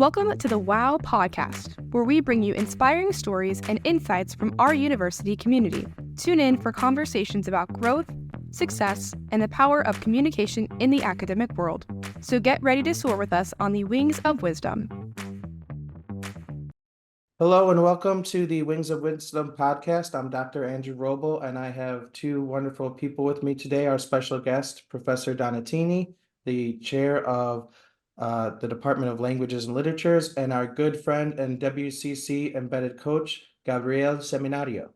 Welcome to the WoW podcast, where we bring you inspiring stories and insights from our university community. Tune in for conversations about growth, success, and the power of communication in the academic world. So get ready to soar with us on the wings of wisdom. Hello and welcome to the Wings of Wisdom podcast. I'm Dr. Andrew Roble, and I have two wonderful people with me today. Our special guest, Professor Donatini, the chair of the Department of Languages and Literatures, and our good friend and WCC embedded coach, Gabriel Seminario.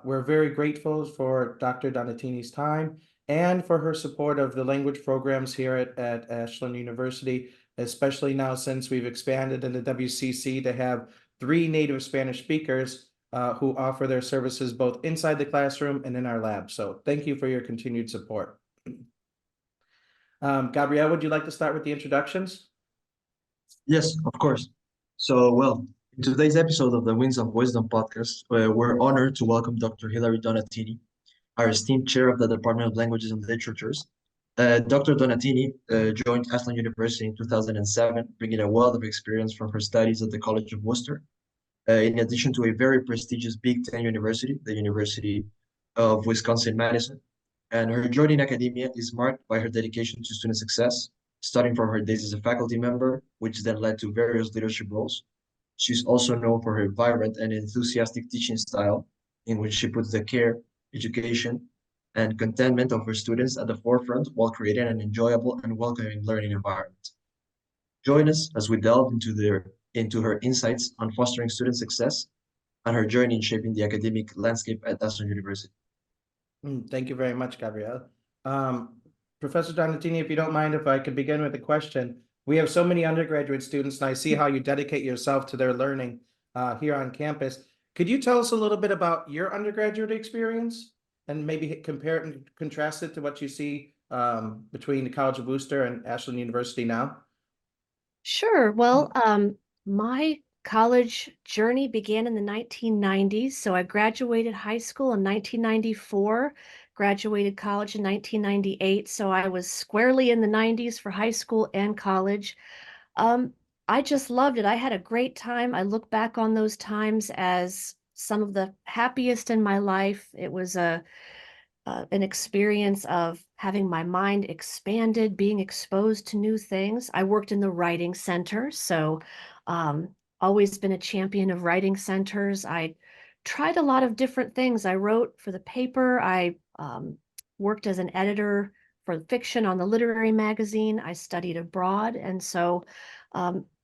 We're very grateful for Dr. Donatini's time and for her support of the language programs here at Ashland University, especially now since we've expanded in the WCC to have 3 native Spanish speakers who offer their services both inside the classroom and in our lab. So thank you for your continued support. Gabrielle, would you like to start with the introductions? Yes, of course. In today's episode of the Wings of Wisdom podcast, we're honored to welcome Dr. Hilary Donatini, our esteemed chair of the Department of Languages and Literatures. Dr. Donatini joined Ashland University in 2007, bringing a wealth of experience from her studies at the College of Worcester, in addition to a very prestigious Big Ten university, the University of Wisconsin-Madison. And her journey in academia is marked by her dedication to student success, starting from her days as a faculty member, which then led to various leadership roles. She's also known for her vibrant and enthusiastic teaching style, in which she puts the care, education, and contentment of her students at the forefront while creating an enjoyable and welcoming learning environment. Join us as we delve into her insights on fostering student success and her journey in shaping the academic landscape at Ashland University. Thank you very much, Gabrielle. Professor Donatini, if you don't mind, if I could begin with a question. We have so many undergraduate students, and I see how you dedicate yourself to their learning here on campus. Could you tell us a little bit about your undergraduate experience and maybe compare it and contrast it to what you see between the College of Worcester and Ashland University now? Sure. Well, my college journey began in the 1990s. So I graduated high school in 1994, graduated college in 1998. So I was squarely in the 90s for high school and college. I just loved it. I had a great time. I look back on those times as some of the happiest in my life. It was an experience of having my mind expanded, being exposed to new things. I worked in the writing center, so always been a champion of writing centers. I tried a lot of different things. I wrote for the paper. I worked as an editor for fiction on the literary magazine. I studied abroad. And so,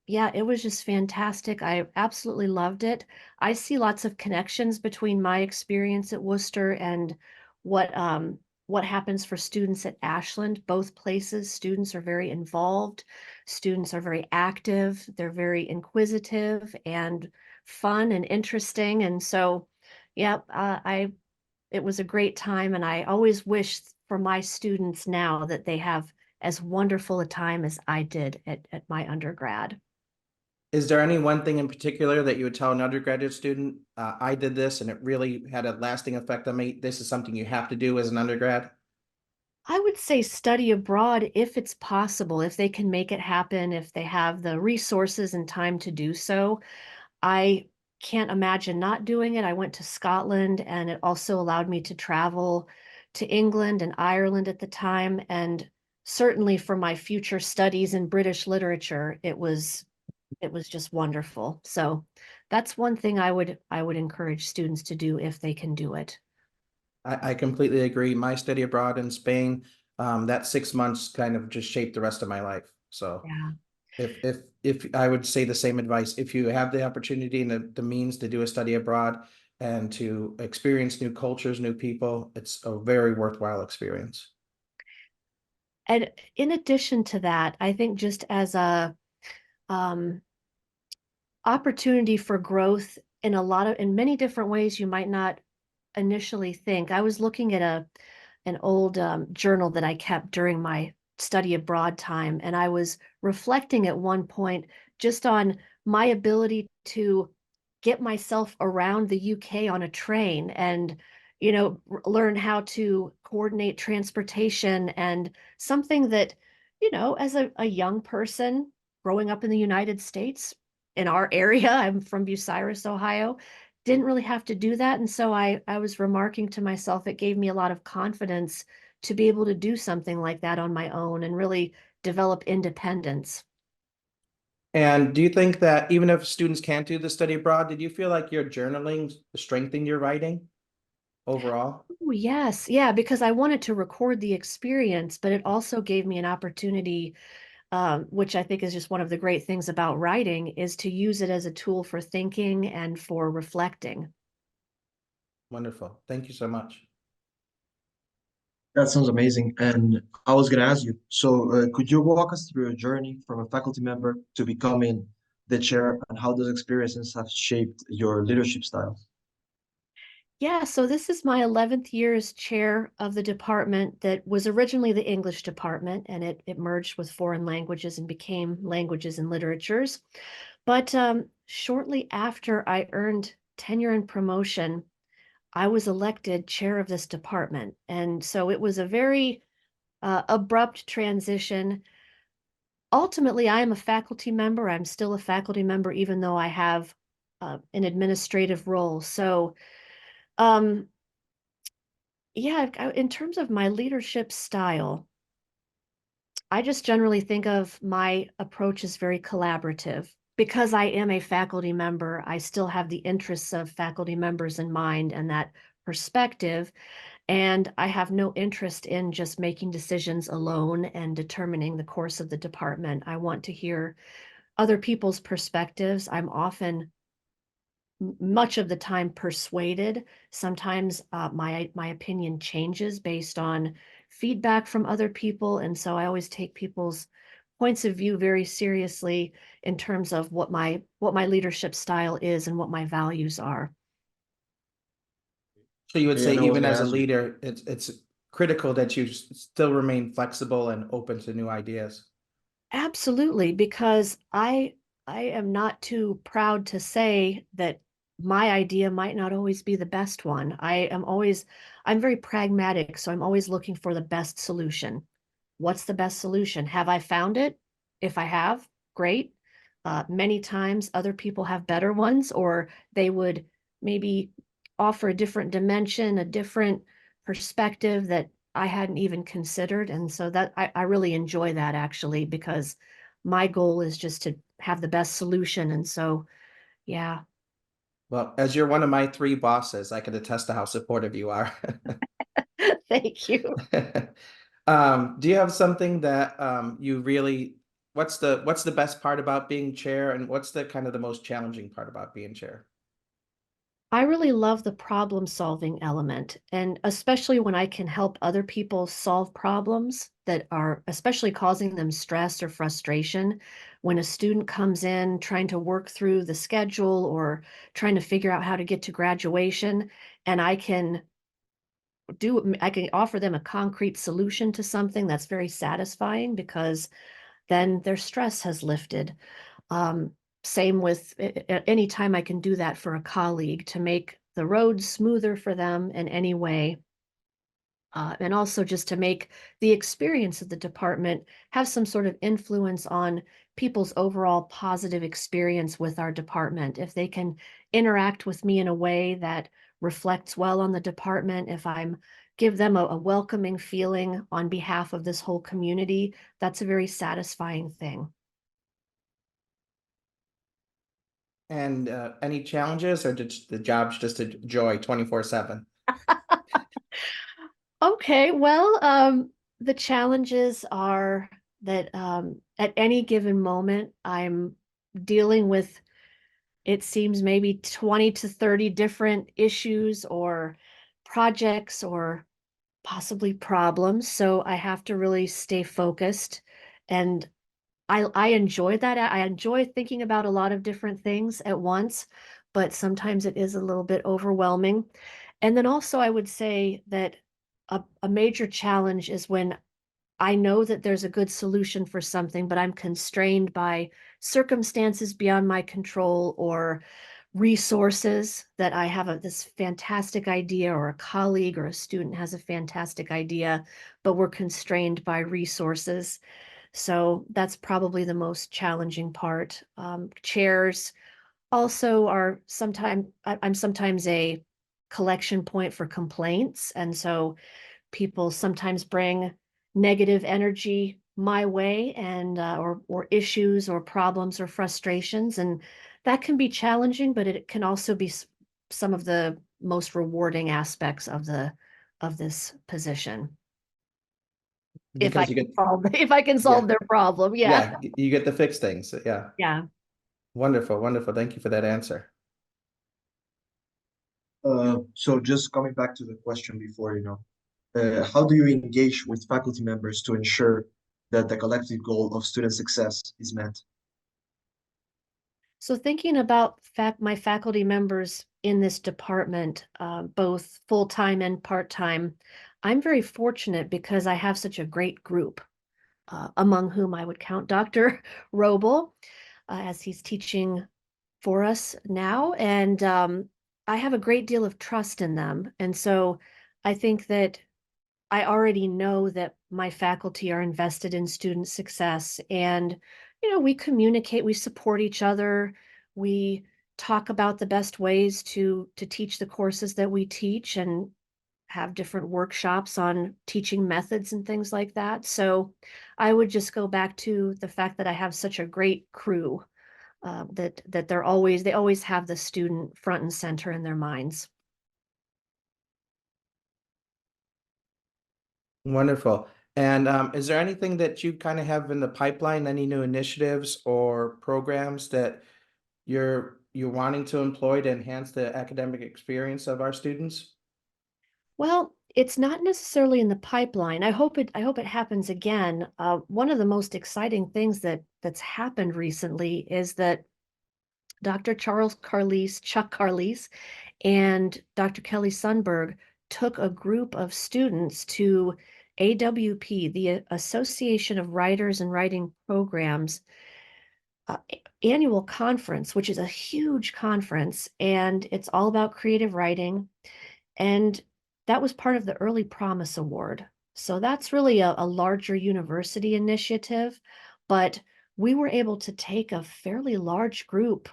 yeah, it was just fantastic. I absolutely loved it. I see lots of connections between my experience at Worcester and what happens for students at Ashland. Both places, students are very involved, students are very active, they're very inquisitive and fun and interesting. And so, yeah, it was a great time, and I always wish for my students now that they have as wonderful a time as I did at my undergrad. Is there any one thing in particular that you would tell an undergraduate student, I did this and it really had a lasting effect on me? This is something you have to do as an undergrad? I would say study abroad if it's possible, if they can make it happen, if they have the resources and time to do so. I can't imagine not doing it. I went to Scotland, and it also allowed me to travel to England and Ireland at the time. And certainly for my future studies in British literature, it was just wonderful. So that's one thing I would encourage students to do if they can do it. I completely agree. My study abroad in Spain, that 6 months kind of just shaped the rest of my life. So Yeah. if I would say the same advice, if you have the opportunity and the means to do a study abroad and to experience new cultures, new people, it's a very worthwhile experience. And in addition to that, I think just as a opportunity for growth in many different ways you might not initially think. I was looking at an old journal that I kept during my study abroad time, and I was reflecting at one point just on my ability to get myself around the UK on a train and learn how to coordinate transportation, and something that as a young person growing up in the United States, in our area, I'm from Bucyrus, Ohio, didn't really have to do that. And so I was remarking to myself, it gave me a lot of confidence to be able to do something like that on my own and really develop independence. And do you think that even if students can't do the study abroad, did you feel like your journaling strengthened your writing overall? Oh, yes. Yeah, because I wanted to record the experience, but it also gave me an opportunity, which I think is just one of the great things about writing, is to use it as a tool for thinking and for reflecting. Wonderful. Thank you so much. That sounds amazing. And I was going to ask you, so could you walk us through your journey from a faculty member to becoming the chair, and how those experiences have shaped your leadership style? Yeah, so this is my 11th year as chair of the department that was originally the English department, and it merged with foreign languages and became languages and literatures. But shortly after I earned tenure and promotion, I was elected chair of this department. And so it was a very abrupt transition. Ultimately, I am a faculty member. I'm still a faculty member, even though I have an administrative role. So, um, yeah, in terms of my leadership style, I just generally think of my approach as very collaborative. Because I am a faculty member, I still have the interests of faculty members in mind and that perspective. And I have no interest in just making decisions alone and determining the course of the department. I want to hear other people's perspectives. I'm often much of the time persuaded. Sometimes my opinion changes based on feedback from other people, and so I always take people's points of view very seriously in terms of what my leadership style is and what my values are. So you would Yeah, say and I was even going to as a ask you, leader, it's critical that you still remain flexible and open to new ideas. Absolutely, because I am not too proud to say that my idea might not always be the best one. I'm very pragmatic, so I'm always looking for the best solution. What's the best solution? Have I found it? If I have, great. Many times other people have better ones, or they would maybe offer a different dimension, a different perspective that I hadn't even considered. And so that I really enjoy that actually, because my goal is just to have the best solution. And so, yeah. Well, as you're one of my three bosses, I can attest to how supportive you are. Thank you. Do you have something that you really, what's the best part about being chair, and what's the kind of the most challenging part about being chair? I really love the problem solving element, and especially when I can help other people solve problems that are especially causing them stress or frustration. When a student comes in trying to work through the schedule or trying to figure out how to get to graduation, and I can offer them a concrete solution to something, that's very satisfying because then their stress has lifted. Um, Same with any time I can do that for a colleague to make the roads smoother for them in any way. And also just to make the experience of the department have some sort of influence on people's overall positive experience with our department. If they can interact with me in a way that reflects well on the department, if I'm give them a welcoming feeling on behalf of this whole community, that's a very satisfying thing. And any challenges, or just the job's just a joy 24/7? Okay, well, the challenges are that at any given moment, I'm dealing with, it seems, maybe 20 to 30 different issues or projects or possibly problems. So I have to really stay focused. And I enjoy that. I enjoy thinking about a lot of different things at once, but sometimes it is a little bit overwhelming. And then also, I would say that a major challenge is when I know that there's a good solution for something, but I'm constrained by circumstances beyond my control or resources, that I have this fantastic idea, or a colleague or a student has a fantastic idea, but we're constrained by resources. So that's probably the most challenging part. Chairs also are sometimes, I'm sometimes a collection point for complaints. And so people sometimes bring negative energy my way and or issues or problems or frustrations, and that can be challenging, but it can also be some of the most rewarding aspects of this position. If I Because you can get, solve if I can yeah, solve their problem. Yeah. yeah, you get to fix things. Yeah. Yeah. Wonderful, wonderful. Thank you for that answer. So just coming back to the question before, how do you engage with faculty members to ensure that the collective goal of student success is met? So thinking about my faculty members in this department, both full-time and part-time, I'm very fortunate because I have such a great group, among whom I would count Dr. Roble, as he's teaching for us now. And I have a great deal of trust in them. And so I think that I already know that my faculty are invested in student success, and we communicate, we support each other, we talk about the best ways to teach the courses that we teach, and have different workshops on teaching methods and things like that. So I would just go back to the fact that I have such a great crew, that they always have the student front and center in their minds. Wonderful. And is there anything that you kind of have in the pipeline, any new initiatives or programs that you're wanting to employ to enhance the academic experience of our students? Well, it's not necessarily in the pipeline. I hope it happens again. One of the most exciting things that's happened recently is that Dr. Chuck Carlise, and Dr. Kelly Sundberg took a group of students to AWP, the Association of Writers and Writing Programs, annual conference, which is a huge conference, and it's all about creative writing. And that was part of the Early Promise Award. So that's really a larger university initiative, but we were able to take a fairly large group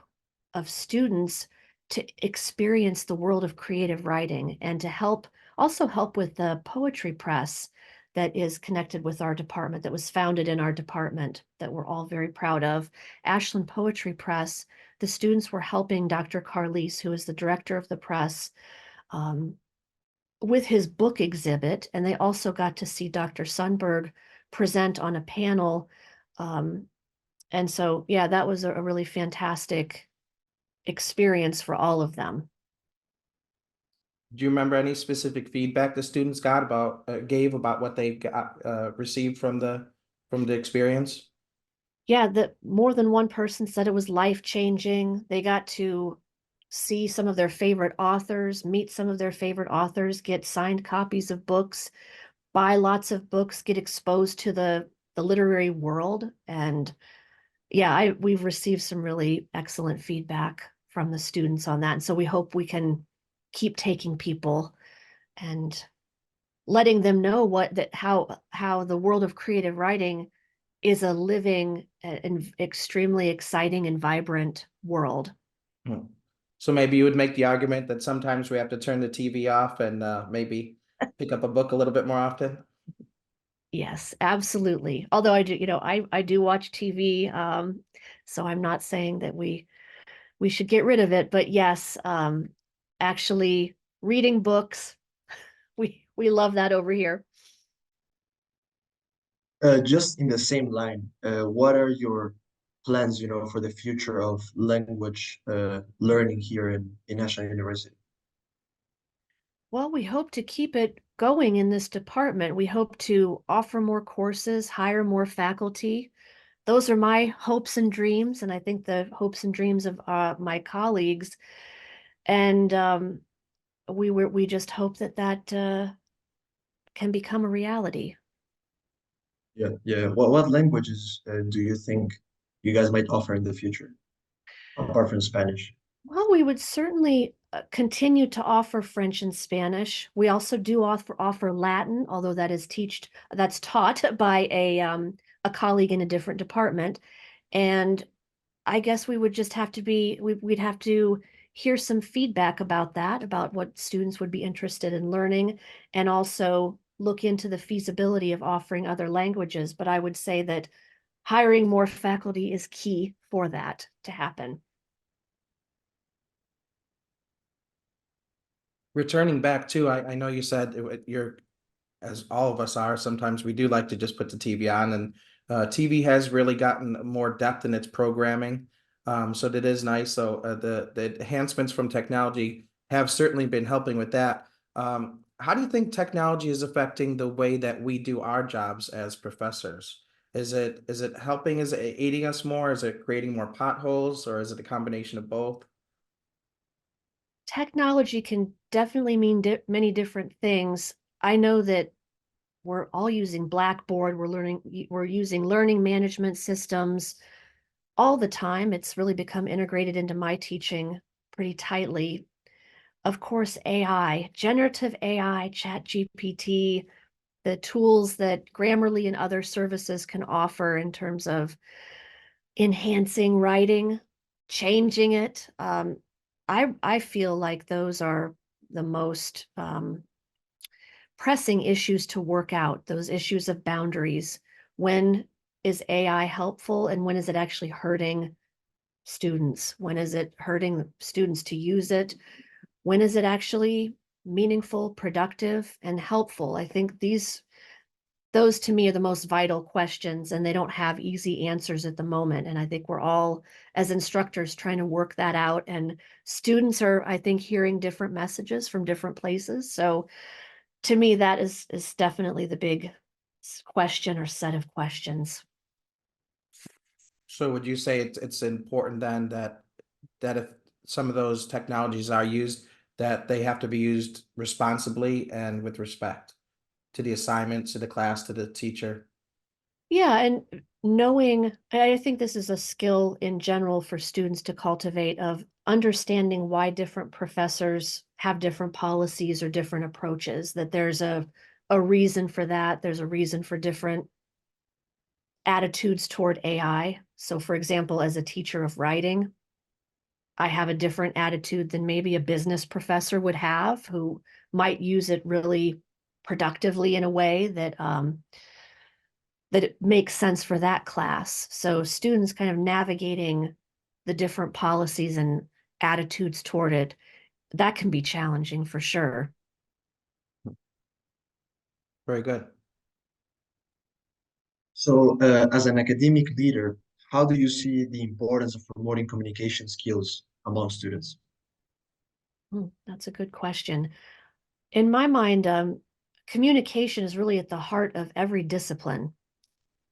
of students to experience the world of creative writing and to also help with the poetry press that is connected with our department, that was founded in our department, that we're all very proud of. Ashland Poetry Press, the students were helping Dr. Carlise, who is the director of the press, um, with his book exhibit, and they also got to see Dr. Sundberg present on a panel. And so, yeah, that was a really fantastic experience for all of them. Do you remember any specific feedback the students got about gave about what they got received from the experience? Yeah, that more than one person said it was life-changing. They got to see some of their favorite authors, meet some of their favorite authors, get signed copies of books, buy lots of books, get exposed to the literary world. And yeah, we've received some really excellent feedback from the students on that. And so we hope we can keep taking people and letting them know how the world of creative writing is a living and extremely exciting and vibrant world. Hmm. So maybe you would make the argument that sometimes we have to turn the TV off and maybe pick up a book a little bit more often. Yes, absolutely. Although I do, I do watch TV, so I'm not saying that we should get rid of it, but yes, actually reading books, we love that over here. Just in the same line, what are your plans, for the future of language learning here in Ashland University? Well, we hope to keep it going in this department. We hope to offer more courses, hire more faculty. Those are my hopes and dreams, and I think the hopes and dreams of my colleagues. And we just hope that can become a reality. Yeah, yeah. What languages do you think you guys might offer in the future, apart from Spanish? Well, we would certainly continue to offer French and Spanish. We also do offer Latin, although that's taught by a colleague in a different department. And I guess we would just have to we'd have to hear some feedback about that, about what students would be interested in learning, and also look into the feasibility of offering other languages. But I would say that hiring more faculty is key for that to happen. Returning back to, I know you said you're, as all of us are, sometimes we do like to just put the TV on, and TV has really gotten more depth in its programming. So that is nice. So the enhancements from technology have certainly been helping with that. How do you think technology is affecting the way that we do our jobs as professors? Is it helping? Is it aiding us more? Is it creating more potholes, or is it a combination of both? Technology can definitely mean many different things. I know that we're all using Blackboard, we're using learning management systems all the time. It's really become integrated into my teaching pretty tightly. Of course, AI, generative AI, ChatGPT, the tools that Grammarly and other services can offer in terms of enhancing writing, changing it. I feel like those are the most pressing issues to work out, those issues of boundaries. When is AI helpful and when is it actually hurting students? When is it hurting students to use it? When is it actually meaningful, productive, and helpful? I think those to me are the most vital questions, and they don't have easy answers at the moment. And I think we're all, as instructors, trying to work that out. And students are, I think, hearing different messages from different places. So to me, that is definitely the big question or set of questions. So would you say it's important then that if some of those technologies are used, that they have to be used responsibly and with respect to the assignment, to the class, to the teacher? Yeah, and knowing, I think this is a skill in general for students to cultivate, of understanding why different professors have different policies or different approaches, that there's a reason for that. There's a reason for different attitudes toward AI. So for example, as a teacher of writing, I have a different attitude than maybe a business professor would have, who might use it really productively in a way that that it makes sense for that class. So students kind of navigating the different policies and attitudes toward it, that can be challenging for sure. Very good. So, as an academic leader, how do you see the importance of promoting communication skills among students? That's a good question. In my mind, communication is really at the heart of every discipline.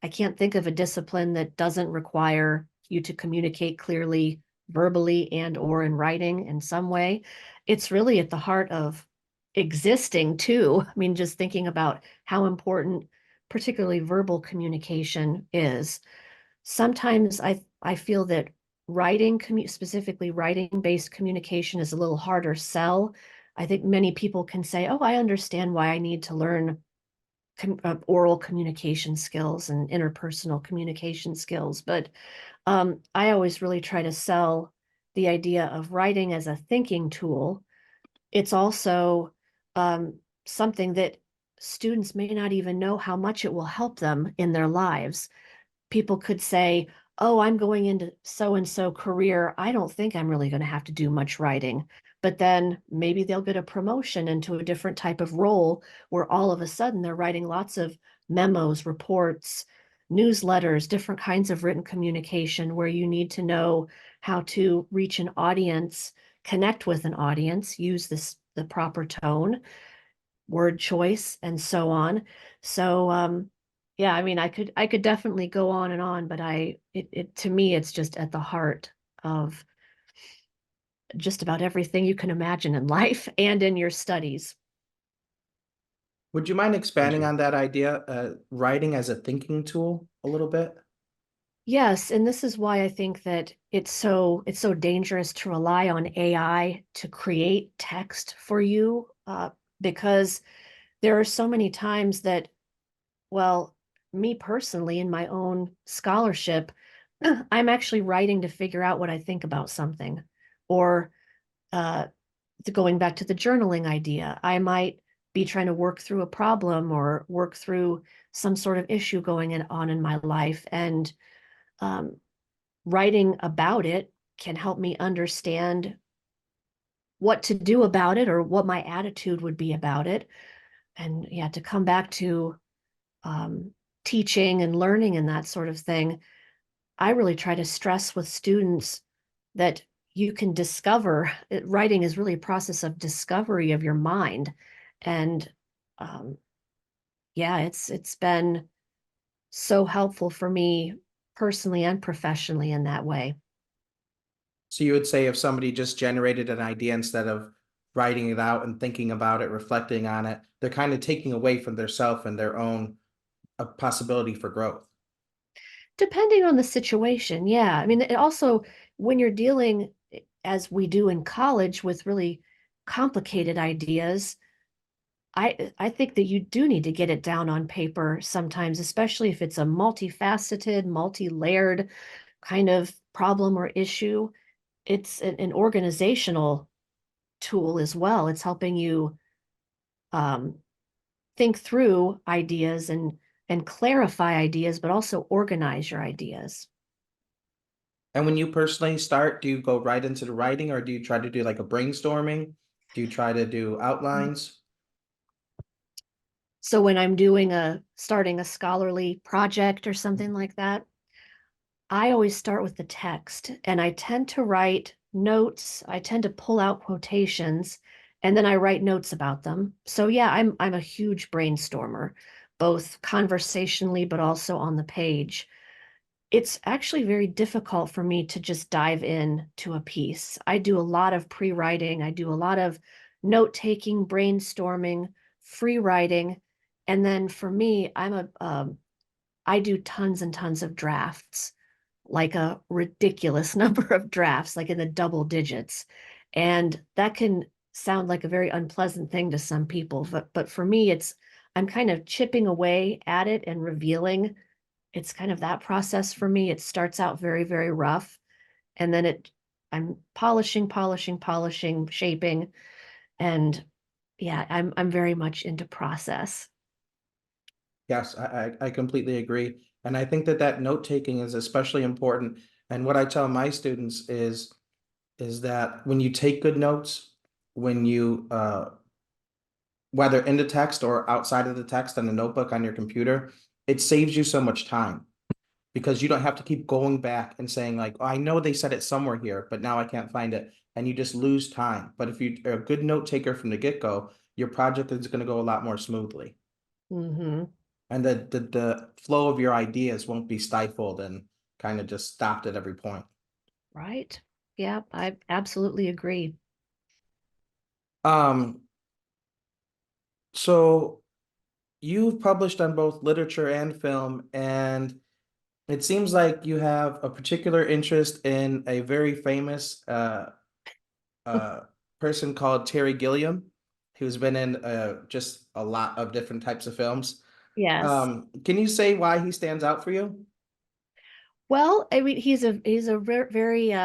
I can't think of a discipline that doesn't require you to communicate clearly, verbally and or in writing in some way. It's really at the heart of existing too. I mean, just thinking about how important particularly verbal communication is. Sometimes I feel that specifically writing-based communication is a little harder sell. I think many people can say, "Oh, I understand why I need to learn oral communication skills and interpersonal communication skills." But I always really try to sell the idea of writing as a thinking tool. It's also something that students may not even know how much it will help them in their lives. People could say, "Oh, I'm going into so and so career. I don't think I'm really going to have to do much writing." But then maybe they'll get a promotion into a different type of role where all of a sudden they're writing lots of memos, reports, newsletters, different kinds of written communication where you need to know how to reach an audience, connect with an audience, use the proper tone, word choice, and so on. So yeah, I mean, I could definitely go on and on, but it to me it's just at the heart of just about everything you can imagine in life and in your studies. Would you mind Thank expanding you. on that idea, writing as a thinking tool a little bit? Yes, and this is why I think that it's so dangerous to rely on AI to create text for you, because there are so many times that, well, me personally, in my own scholarship, I'm actually writing to figure out what I think about something. Or uh, going back to the journaling idea, I might be trying to work through a problem or work through some sort of issue on in my life. And um, writing about it can help me understand what to do about it or what my attitude would be about it. And yeah, to come back to um, teaching and learning and that sort of thing, I really try to stress with students that you can discover writing is really a process of discovery of your mind. And um, yeah, it's been so helpful for me personally and professionally in that way. So you would say if somebody just generated an idea instead of writing it out and thinking about it, reflecting on it, they're kind of taking away from their self and their own possibility for growth. Depending on the situation, yeah. I mean, it also, when you're dealing, as we do in college, with really complicated ideas, I think that you do need to get it down on paper sometimes, especially if it's a multifaceted, multi-layered kind of problem or issue. It's an organizational tool as well. It's helping you um, think through ideas and clarify ideas, but also organize your ideas. And when you personally start, do you go right into the writing or do you try to do like a brainstorming? Do you try to do outlines? So when I'm starting a scholarly project or something like that, I always start with the text and I tend to write notes. I tend to pull out quotations and then I write notes about them. So yeah, I'm a huge brainstormer, both conversationally but also on the page. It's actually very difficult for me to just dive in to a piece. I do a lot of pre-writing. I do a lot of note-taking, brainstorming, free writing. And then for me, I do tons and tons of drafts, like a ridiculous number of drafts, like in the double digits. And that can sound like a very unpleasant thing to some people, but for me, I'm kind of chipping away at it and revealing. It's kind of that process for me. It starts out very, very rough, and then I'm polishing, shaping, and yeah, I'm very much into process. Yes, I completely agree. And I think that that note taking is especially important. And what I tell my students is that when you take good notes, when you whether in the text or outside of the text in a notebook on your computer, it saves you so much time because you don't have to keep going back and saying like, oh, I know they said it somewhere here, but now I can't find it. And you just lose time. But if you're a good note taker from the get-go, your project is going to go a lot more smoothly. Mm-hmm. And the flow of your ideas won't be stifled and kind of just stopped at every point. Right. Yeah, I absolutely agree. Um, so you've published on both literature and film, and it seems like you have a particular interest in a very famous uh person called Terry Gilliam, who's been in just a lot of different types of films. Yes. Can you say why he stands out for you? Well, I mean, he's a very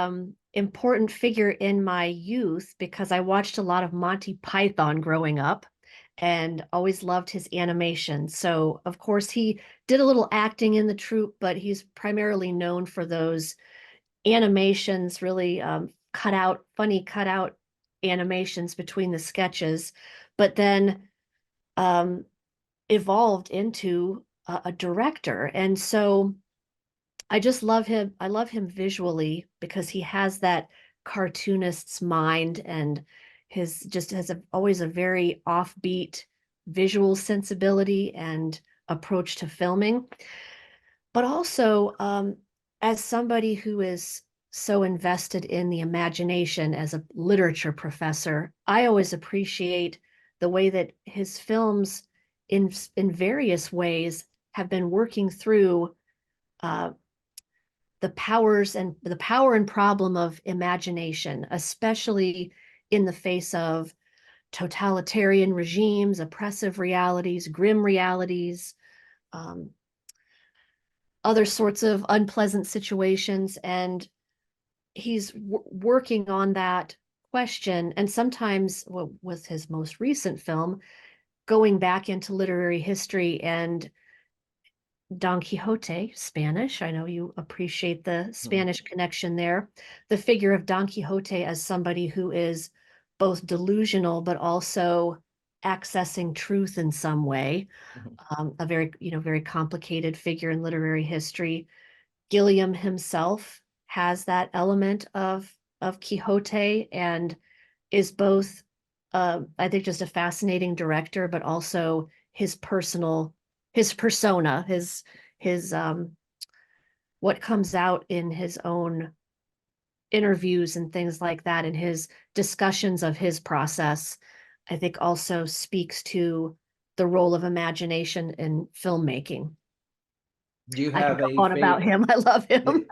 important figure in my youth because I watched a lot of Monty Python growing up and always loved his animation. So, of course, he did a little acting in the troupe, but he's primarily known for those animations, really funny cutout animations between the sketches, but then um, evolved into a director. And so I just love him. I love him visually because he has that cartoonist's mind and his just has always a very offbeat visual sensibility and approach to filming. But also, as somebody who is so invested in the imagination as a literature professor, I always appreciate the way that his films, in various ways, have been working through uh, the power and problem of imagination, especially in the face of totalitarian regimes, oppressive realities, grim realities. Um, other sorts of unpleasant situations, and he's working on that question. And sometimes, well, with his most recent film, going back into literary history and Don Quixote, Spanish. I know you appreciate the Spanish connection there. The figure of Don Quixote as somebody who is both delusional but also accessing truth in some way. A very, very complicated figure in literary history. Gilliam himself has that element of Quixote and is both, I think, just a fascinating director, but also his persona, his what comes out in his own interviews and things like that, and his discussions of his process, I think also speaks to the role of imagination in filmmaking. Do you I could have go a on about him. I love him.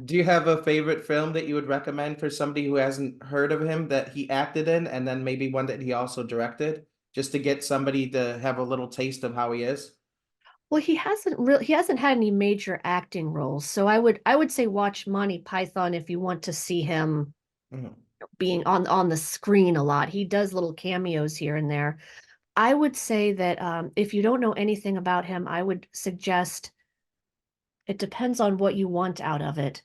Do you have a favorite film that you would recommend for somebody who hasn't heard of him that he acted in, and then maybe one that he also directed, just to get somebody to have a little taste of how he is? Well, he hasn't had any major acting roles, so I would say watch Monty Python if you want to see him Mhm. being on the screen a lot. He does little cameos here and there. I would say that if you don't know anything about him, I would suggest, it depends on what you want out of it.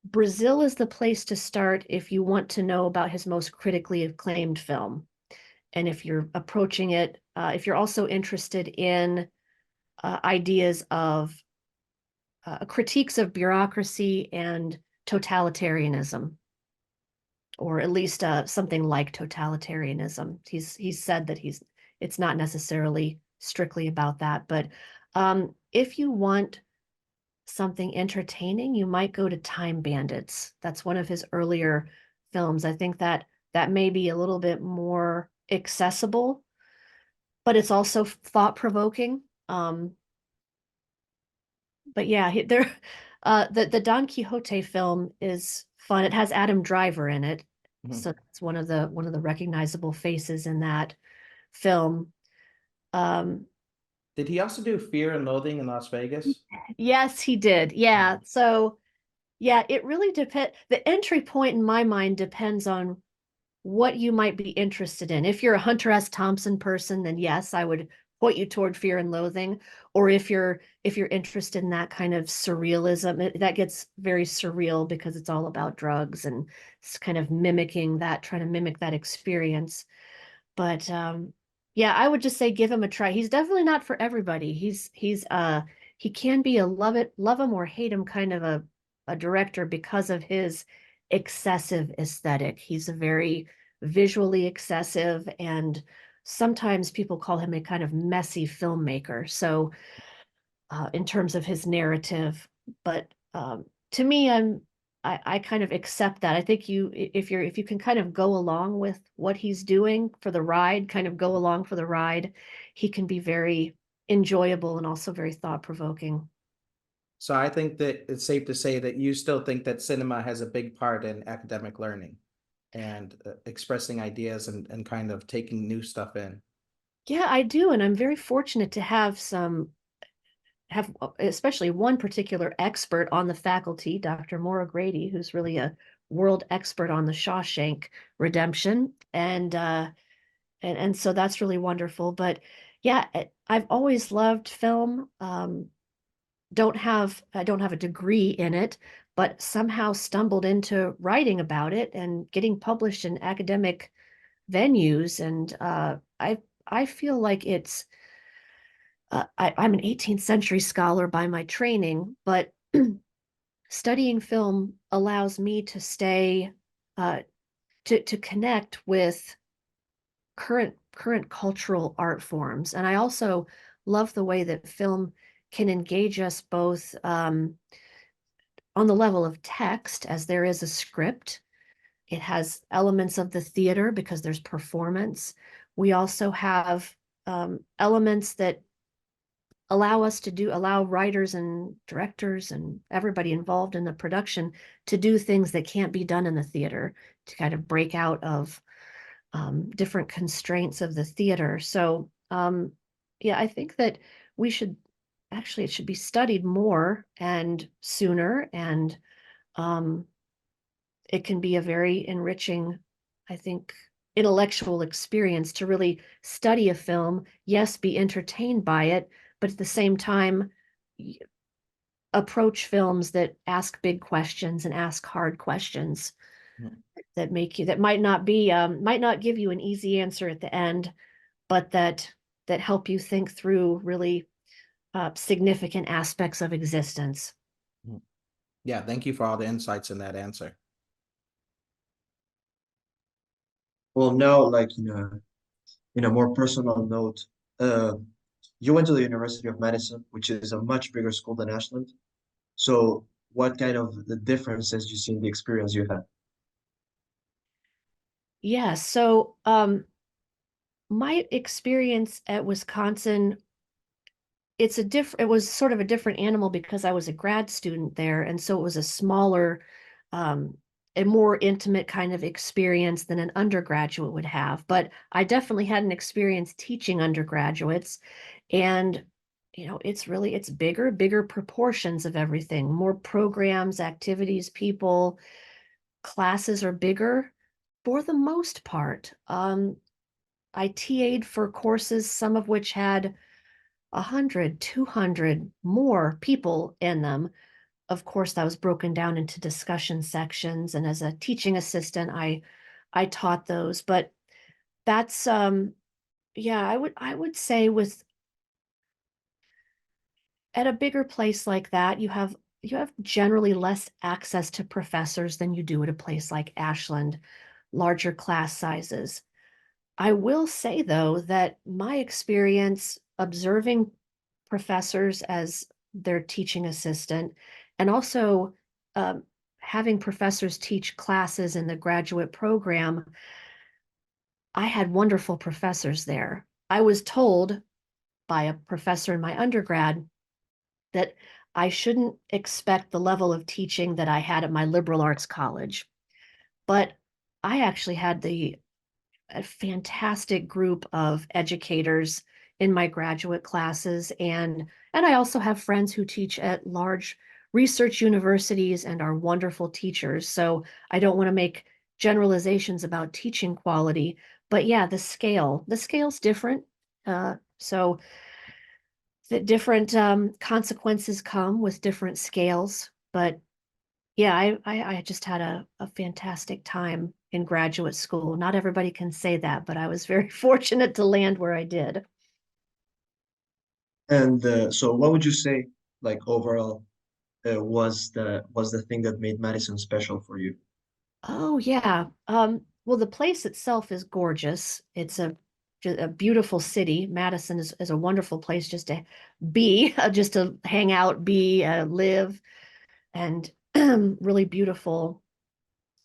Brazil is the place to start if you want to know about his most critically acclaimed film. And if you're approaching it, if you're also interested in ideas of critiques of bureaucracy and totalitarianism, or at least something like totalitarianism. He's said that it's not necessarily strictly about that, but if you want something entertaining, you might go to Time Bandits. That's one of his earlier films. I think that may be a little bit more accessible, but it's also thought-provoking. But yeah, the Don Quixote film is fun. It has Adam Driver in it, Mhm. so that's one of the recognizable faces in that film. Um, Did he also do Fear and Loathing in Las Vegas? yes, he did. Yeah. So yeah, it really depends. The entry point in my mind depends on what you might be interested in. If you're a Hunter S. Thompson person, then yes, I would point you toward Fear and Loathing. Or if you're interested in that kind of surrealism, that gets very surreal because it's all about drugs and it's kind of trying to mimic that experience. But yeah, I would just say give him a try. He's definitely not for everybody. He can be a love him or hate him kind of a director because of his excessive aesthetic. He's a very visually excessive, and sometimes people call him a kind of messy filmmaker. So in terms of his narrative, but to me, I kind of accept that. I think if you can kind of go along with what he's doing for the ride, kind of go along for the ride, he can be very enjoyable and also very thought-provoking. So I think that it's safe to say that you still think that cinema has a big part in academic learning and expressing ideas and kind of taking new stuff in. Yeah, I do, and I'm very fortunate to have especially one particular expert on the faculty, Dr. Maura Grady, who's really a world expert on the Shawshank Redemption, and so that's really wonderful. But yeah, I've always loved film. I don't have a degree in it, but somehow stumbled into writing about it and getting published in academic venues, and I feel like I'm an 18th century scholar by my training, but studying film allows me to stay to connect with current cultural art forms. And I also love the way that film can engage us both on the level of text, as there is a script. It has elements of the theater because there's performance. We also have elements that allow writers and directors and everybody involved in the production to do things that can't be done in the theater, to kind of break out of different constraints of the theater. So yeah, I think that we should actually, it should be studied more and sooner, and it can be a very enriching, I think, intellectual experience to really study a film. Yes, be entertained by it, but at the same time, approach films that ask big questions and ask hard questions that make you, that might not give you an easy answer at the end, but that help you think through really significant aspects of existence. Yeah, thank you for all the insights in that answer. Well, now, like in a more personal note, uh, you went to the University of Madison, which is a much bigger school than Ashland. So, what kind of the differences you see in the experience you had? Yeah, so my experience at Wisconsin, it was sort of a different animal because I was a grad student there, and so it was a smaller, um, a more intimate kind of experience than an undergraduate would have. But I definitely had an experience teaching undergraduates, and it's bigger proportions of everything, more programs, activities, people, classes are bigger for the most part. I TA'd for courses, some of which had 100, 200 more people in them. Of course, that was broken down into discussion sections, and as a teaching assistant, I taught those. But that's yeah, I would say with at a bigger place like that, you have generally less access to professors than you do at a place like Ashland, larger class sizes. I will say, though, that my experience observing professors as their teaching assistant and also um, having professors teach classes in the graduate program, I had wonderful professors there. I was told by a professor in my undergrad that I shouldn't expect the level of teaching that I had at my liberal arts college, but I actually had a fantastic group of educators in my graduate classes, and I also have friends who teach at large research universities and are wonderful teachers. So I don't want to make generalizations about teaching quality, but yeah, the scale's different. So the different consequences come with different scales, but yeah, I just had a fantastic time in graduate school. Not everybody can say that, but I was very fortunate to land where I did. And so, what would you say, like overall, was the thing that made Madison special for you? Oh yeah. Well, the place itself is gorgeous. It's a beautiful city. Madison is a wonderful place just to be, just to hang out, be, live, and really beautiful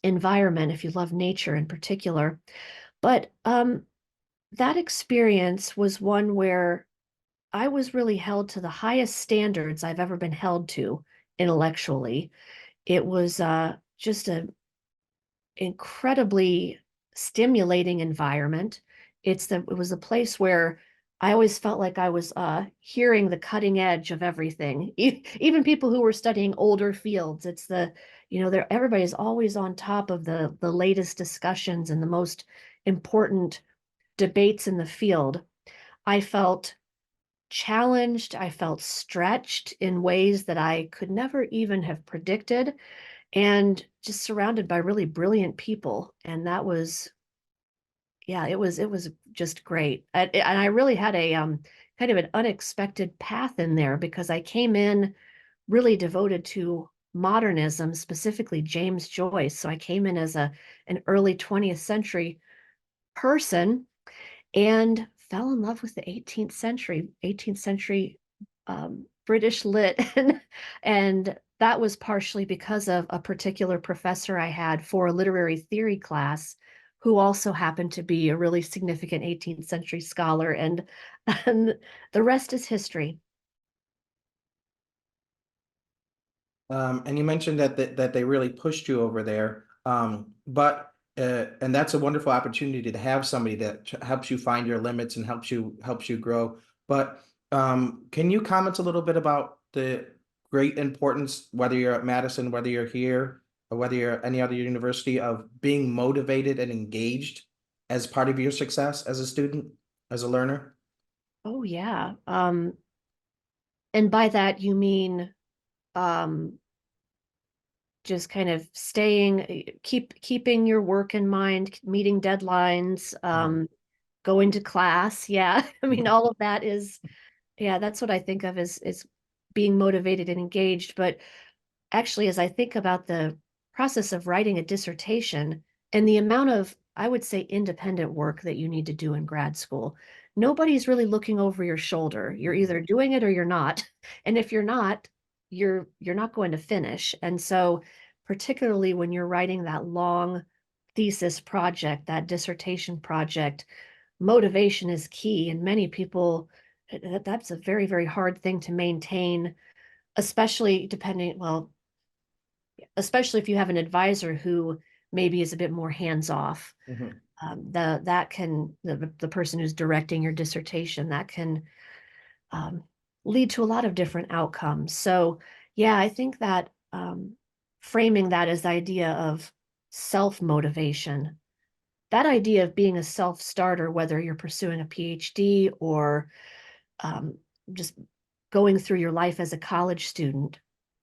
environment if you love nature in particular. But that experience was one where I was really held to the highest standards I've ever been held to intellectually. It was just an incredibly stimulating environment. It was a place where I always felt like I was hearing the cutting edge of everything. Even people who were studying older fields, it's the everybody's always on top of the latest discussions and the most important debates in the field. I felt challenged, I felt stretched in ways that I could never even have predicted, and just surrounded by really brilliant people. And that was, yeah, it was just great. And I really had a kind of an unexpected path in there because I came in really devoted to modernism, specifically James Joyce. So I came in as an early 20th century person and fell in love with the 18th century British lit. And that was partially because of a particular professor I had for a literary theory class who also happened to be a really significant 18th century scholar. And the rest is history. And you mentioned that they really pushed you over there. But and that's a wonderful opportunity to have somebody that helps you find your limits and helps you grow. But Can you comment a little bit about the great importance, whether you're at Madison, whether you're here, or whether you're at any other university, of being motivated and engaged as part of your success as a student, as a learner? Oh yeah. And by that you mean um just kind of keeping your work in mind, meeting deadlines, going to class. Yeah. I mean, all of that is, yeah, that's what I think of as being motivated and engaged. But actually, as I think about the process of writing a dissertation and the amount of, I would say, independent work that you need to do in grad school, nobody's really looking over your shoulder. You're either doing it or you're not. And if you're not, you're not going to finish. And so, particularly when you're writing that long thesis project, that dissertation project, motivation is key. And many people, that's a very, very hard thing to maintain, especially depending, well, especially if you have an advisor who maybe is a bit more hands off. Mhm. The person who's directing your dissertation, that can um, lead to a lot of different outcomes. So yeah, I think that framing that as the idea of self motivation, that idea of being a self starter, whether you're pursuing a PhD or um, just going through your life as a college student,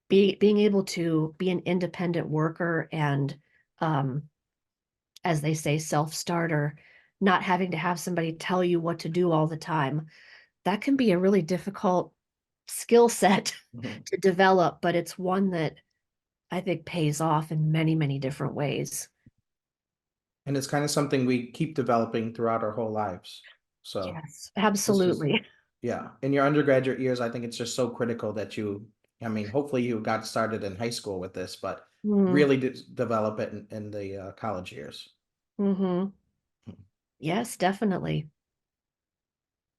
being able to be an independent worker and, um, as they say, self-starter, not having to have somebody tell you what to do all the time, that can be a really difficult skill set Mhm. to develop, but it's one that I think pays off in many, many different ways. And it's kind of something we keep developing throughout our whole lives. So Yes, this is, absolutely. yeah, in your undergraduate years, I think it's just so critical that you, I mean, hopefully you got started in high school with this, but Mm, really develop it in the college years. hmm. Yes, definitely.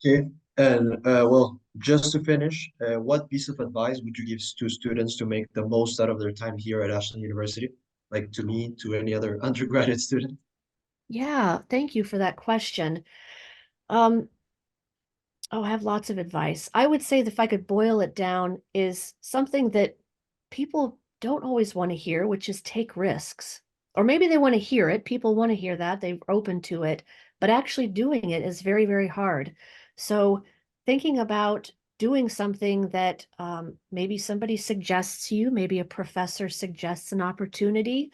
Okay. And well, just to finish, what piece of advice would you give to students to make the most out of their time here at Ashland University? Like to me, to any other undergraduate student? Yeah, thank you for that question. Um, Oh, I have lots of advice. I would say that if I could boil it down, is something that people don't always want to hear, which is take risks. Or maybe they want to hear it. People want to hear that. They're open to it. But actually doing it is very, very hard. So thinking about doing something that maybe somebody suggests to you, maybe a professor suggests an opportunity,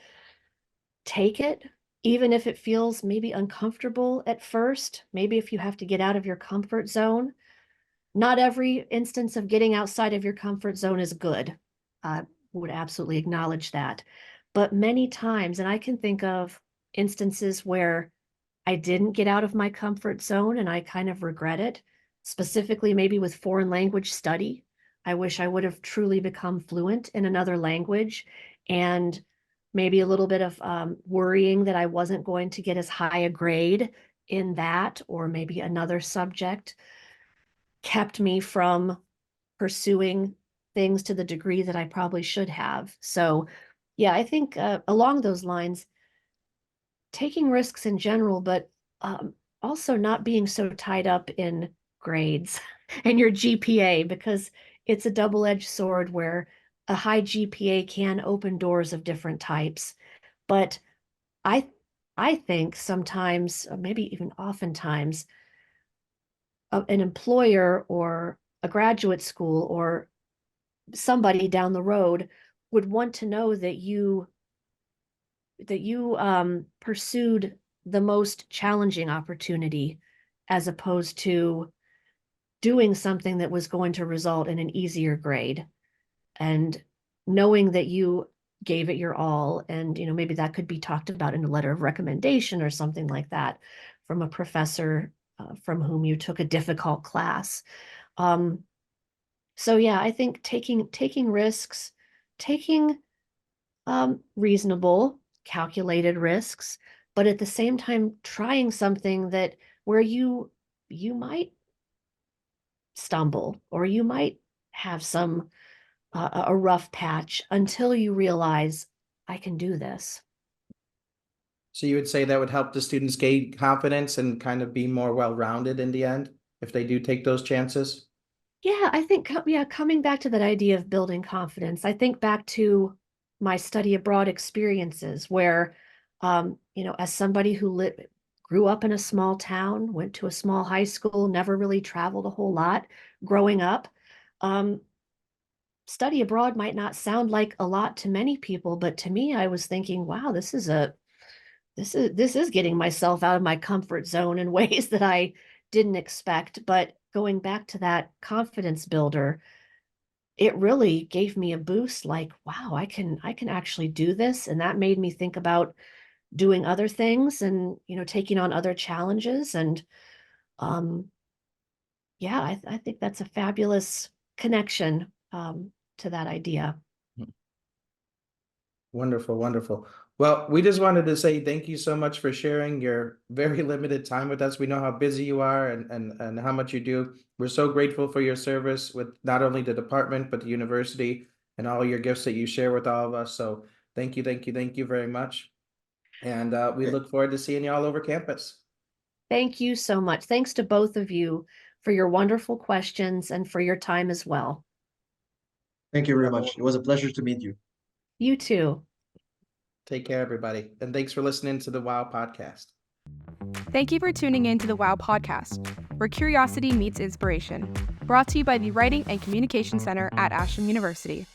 take it, even if it feels maybe uncomfortable at first, maybe if you have to get out of your comfort zone. Not every instance of getting outside of your comfort zone is good. I would absolutely acknowledge that. But many times, and I can think of instances where I didn't get out of my comfort zone and I kind of regret it, specifically maybe with foreign language study. I wish I would have truly become fluent in another language, and maybe a little bit of worrying that I wasn't going to get as high a grade in that or maybe another subject kept me from pursuing things to the degree that I probably should have. So, yeah, I think along those lines, taking risks in general, but also not being so tied up in grades and your GPA, because it's a double-edged sword where a high GPA can open doors of different types. But I I think sometimes, or maybe even oftentimes, an employer or a graduate school or somebody down the road would want to know that you pursued the most challenging opportunity as opposed to doing something that was going to result in an easier grade, and knowing that you gave it your all. And maybe that could be talked about in a letter of recommendation or something like that from a professor from whom you took a difficult class. So yeah, I think taking risks, taking reasonable, calculated risks, but at the same time trying something that where you might stumble or you might have some a rough patch until you realize I can do this. So you would say that would help the students gain confidence and kind of be more well-rounded in the end if they do take those chances? Yeah, I think, coming back to that idea of building confidence, I think back to my study abroad experiences where, as somebody who grew up in a small town, went to a small high school, never really traveled a whole lot growing up. Um, Study abroad might not sound like a lot to many people, but to me, I was thinking, wow, this is getting myself out of my comfort zone in ways that I didn't expect. But going back to that confidence builder, it really gave me a boost, like, wow, I can actually do this. And that made me think about doing other things and, taking on other challenges. And um, yeah, I think that's a fabulous connection to that idea. Wonderful, wonderful. Well, we just wanted to say thank you so much for sharing your very limited time with us. We know how busy you are and how much you do. We're so grateful for your service with not only the department, but the university and all your gifts that you share with all of us. So thank you, thank you, thank you very much. And we look forward to seeing you all over campus. Thank you so much. Thanks to both of you for your wonderful questions and for your time as well. Thank you very much. It was a pleasure to meet you. You too. Take care, everybody. And thanks for listening to the WoW podcast. Thank you for tuning in to the WoW podcast, where curiosity meets inspiration. Brought to you by the Writing and Communication Center at Ashland University.